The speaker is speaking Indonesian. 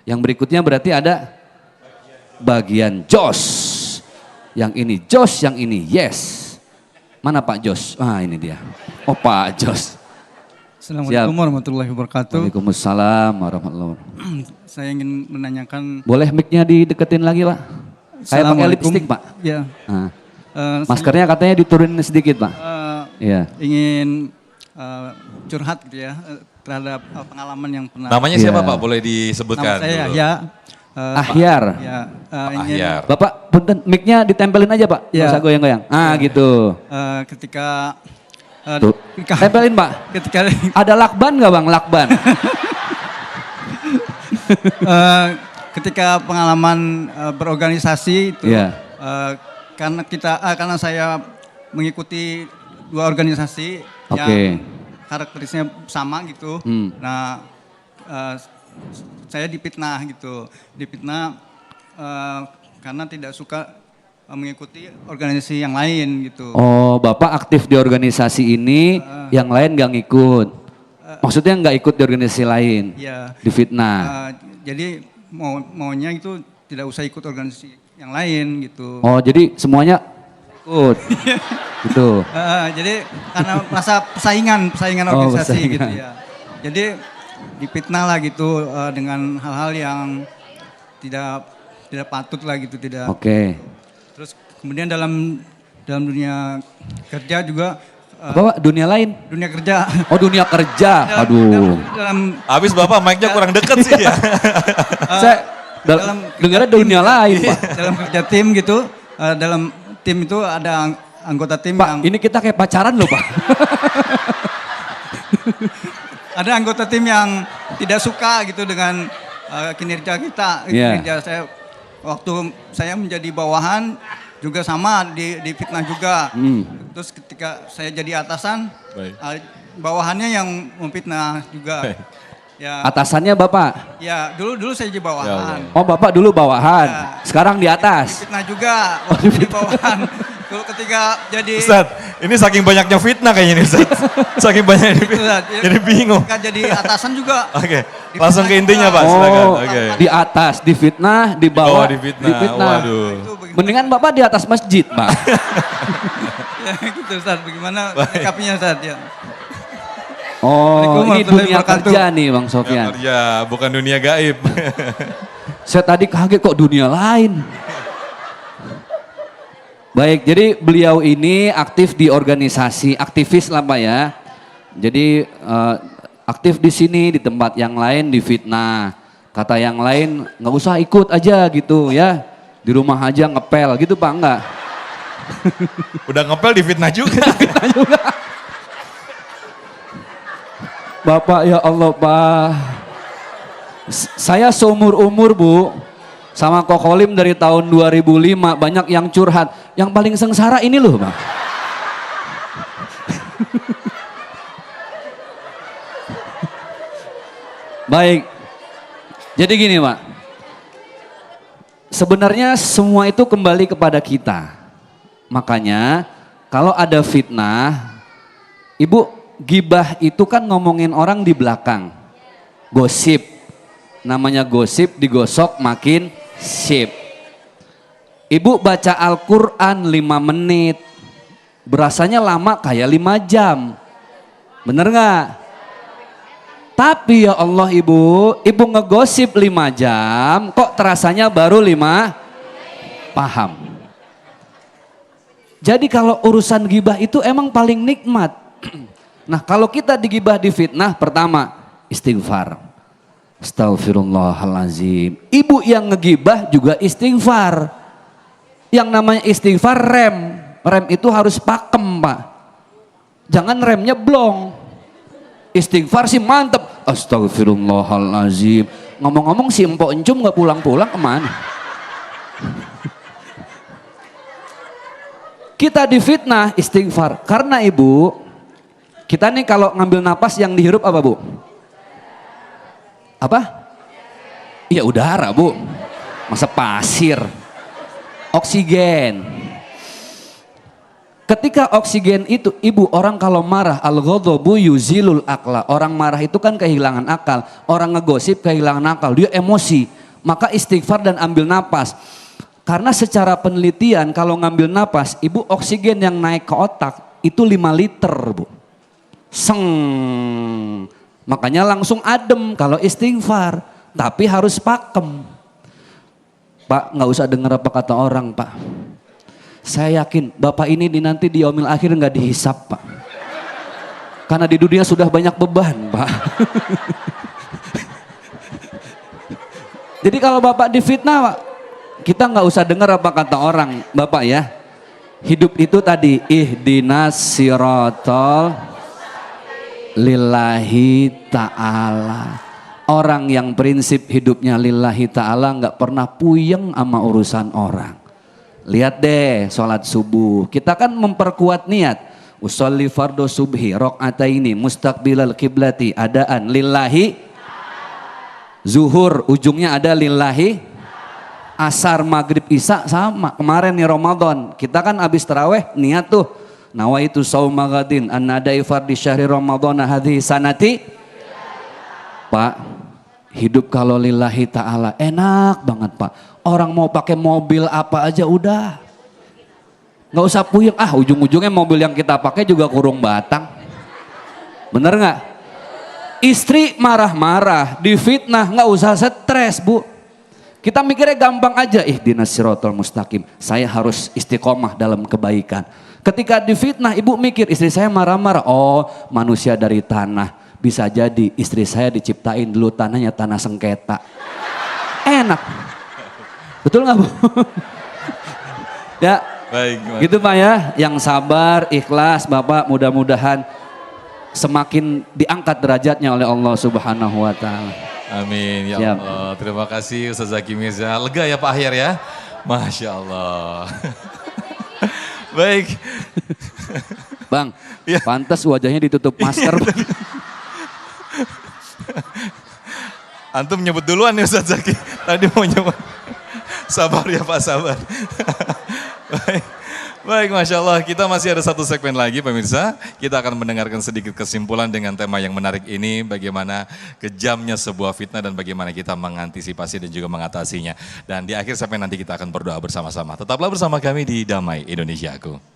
Yang berikutnya berarti ada bagian Jos. Yang ini Jos, yang ini yes. Mana Pak Jos? Ah ini dia. Oh Pak Jos. Assalamualaikum warahmatullahi wabarakatuh. Waalaikumsalam warahmatullahi wabarakatuh. Saya ingin menanyakan. Boleh mic-nya dideketin lagi Pak? Saya pakai lipstick Pak. Ya. Nah. Maskernya katanya diturunin sedikit Pak. Iya. Ingin curhat gitu ya terhadap pengalaman yang pernah. Namanya siapa Pak? Boleh disebutkan? Nama saya dulu. ya. Ahyar. Ya, Ahyar. Bapak punten mic-nya ditempelin aja Pak. Nggak usah goyang-goyang. Gitu. Ketika Tuh. Tempelin Pak. ketika Ada lakban nggak Bang? Lakban. ketika pengalaman berorganisasi itu Iya. karena saya mengikuti dua organisasi Oke. yang karakteristiknya sama gitu. Nah, saya dipitnah gitu. Dipitnah karena tidak suka mengikuti organisasi yang lain gitu. Oh, Bapak aktif di organisasi ini, yang lain nggak ngikut. Maksudnya nggak ikut di organisasi lain? Iya. Difitnah. Jadi maunya itu tidak usah ikut organisasi yang lain gitu. Oh, jadi semuanya ikut. Gitu. Jadi karena merasa persaingan organisasi persaingan. gitu ya. Jadi dipitnah lah gitu dengan hal-hal yang tidak patut lah gitu, tidak. Oke. Terus kemudian dalam dunia kerja juga Apa Pak? Dunia lain? dunia kerja. Oh, dunia kerja. Aduh. Habis Bapak mic-nya kurang deket sih ya. Saya dengarnya dunia lain Pak. Dalam kerja tim gitu, dalam tim itu ada anggota tim Pak, yang ini kita kayak pacaran loh Pak. ada anggota tim yang tidak suka gitu dengan kinerja kita. Iya. Kinerja saya waktu saya menjadi bawahan juga sama di fitnah juga. Terus ketika saya jadi atasan, bawahannya yang memfitnah juga. Ya, Atasannya Bapak? ya dulu saya jadi bawahan. Oh, Bapak dulu bawahan. Ya. Sekarang di atas. Fitnah juga waktu jadi bawahan. Dulu ketika jadi Ustaz, ini saking banyaknya fitnah kayaknya nih Ustaz. Saking banyaknya Ustaz, jadi bingung. ketika jadi atasan juga. Oke, langsung ke intinya Pak, silakan. Oh, Oke. di atas, difitnah, di bawah, Oh, difitnah. Waduh. Itu bagaimana, Mendingan Bapak di atas masjid, Pak. ya, gitu Ustaz, bagaimana menyikapinya Ustaz ya. Oh, ini Waalaikumsalam dunia warahmatullahi kerja nih Bang Sofyan. Ya, bukan dunia gaib. Saya tadi kaget kok dunia lain. Baik, jadi beliau ini aktif di organisasi, aktivis lah Pak ya. Jadi aktif di sini, di tempat yang lain difitnah. Kata yang lain nggak usah ikut aja gitu ya. Di rumah aja ngepel gitu Pak, enggak? Udah ngepel difitnah juga. Bapak ya Allah Pak. Saya seumur umur Bu. Sama Kokolim dari tahun 2005 banyak yang curhat. Yang paling sengsara ini loh Bang. Baik. Jadi gini Pak. Sebenarnya semua itu kembali kepada kita. Makanya kalau ada fitnah, Ibu gibah itu kan ngomongin orang di belakang. Gosip. Namanya gosip digosok makin sip. Ibu baca Al-Quran 5 menit. Berasanya lama kayak 5 jam. Bener gak? Tapi ya Allah ibu ngegosip 5 jam kok terasanya baru 5. Paham. Jadi kalau urusan gibah itu emang paling nikmat. Nah kalau kita digibah difitnah, pertama istighfar. Astagfirullahalazim. Ibu yang ngegibah juga istighfar. Yang namanya istighfar rem. Rem itu harus pakem Pak. Jangan remnya blong. Istighfar sih mantep. Astagfirullahalazim. Ngomong-ngomong si Empok Encum gak pulang-pulang kemana? Kita difitnah istighfar. Karena ibu, kita nih kalau ngambil napas yang dihirup apa Bu? Apa? Iya udara Bu. Masa pasir? Oksigen. Ketika oksigen itu, ibu, orang kalau marah, al-ghadhabu yuzilul akla. Orang marah itu kan kehilangan akal. Orang ngegosip kehilangan akal, dia emosi. Maka istighfar dan ambil napas. Karena secara penelitian kalau ngambil napas, ibu, oksigen yang naik ke otak itu 5 liter, bu. Seng. Makanya langsung adem kalau istighfar. Tapi harus pakem. Pak, nggak usah dengar apa kata orang, Pak. Saya yakin Bapak ini nanti di yaumil akhir nggak dihisap, Pak. Karena di dunia sudah banyak beban, Pak. Jadi kalau Bapak difitnah, Pak, kita nggak usah dengar apa kata orang, Bapak ya. Hidup itu tadi, ihdinas sirotol lillahi ta'ala. Orang yang prinsip hidupnya lillahi ta'ala nggak pernah puyeng sama urusan orang. Lihat deh sholat subuh, kita kan memperkuat niat. Usolli fardu subhi rok'ataini mustaqbilal kiblati adaan lillahi. Zuhur ujungnya ada lillahi. Asar maghrib isya sama. Kemarin nih Ramadan, kita kan abis taraweh niat tuh. Nawaitu sauma ghadin an nadai fardi syahri ramadhana hadhihi sanati. Pak, hidup kalau lillahi ta'ala enak banget, Pak. Orang mau pakai mobil apa aja udah. Nggak usah puyeng, ujung-ujungnya mobil yang kita pakai juga kurung batang. Bener nggak? Istri marah-marah, difitnah, nggak usah stres, bu. Kita mikirnya gampang aja, ihdinas siratal mustaqim. Saya harus istiqomah dalam kebaikan. Ketika difitnah, ibu mikir istri saya marah-marah. Oh, manusia dari tanah. Bisa jadi istri saya diciptain dulu tanahnya tanah sengketa. Enak. Betul nggak, Bu? Ya, baik, gitu Pak ya. Yang sabar, ikhlas, Bapak mudah-mudahan semakin diangkat derajatnya oleh Allah Subhanahu Wa Taala. Amin ya Siap. Allah. Terima kasih Ustaz Zaki Mirza. Lega ya Pak Ahyar ya. Masya Allah. Baik. Bang, Ya. pantas wajahnya ditutup masker. Antum nyebut duluan nih Ustaz Zaki. Tadi mau nyebut. Sabar ya Pak, sabar. Baik. Baik, Masya Allah. Kita masih ada satu segmen lagi pemirsa. Kita akan mendengarkan sedikit kesimpulan dengan tema yang menarik ini. Bagaimana kejamnya sebuah fitnah dan bagaimana kita mengantisipasi dan juga mengatasinya. Dan di akhir segmen nanti kita akan berdoa bersama-sama. Tetaplah bersama kami di Damai Indonesiaku.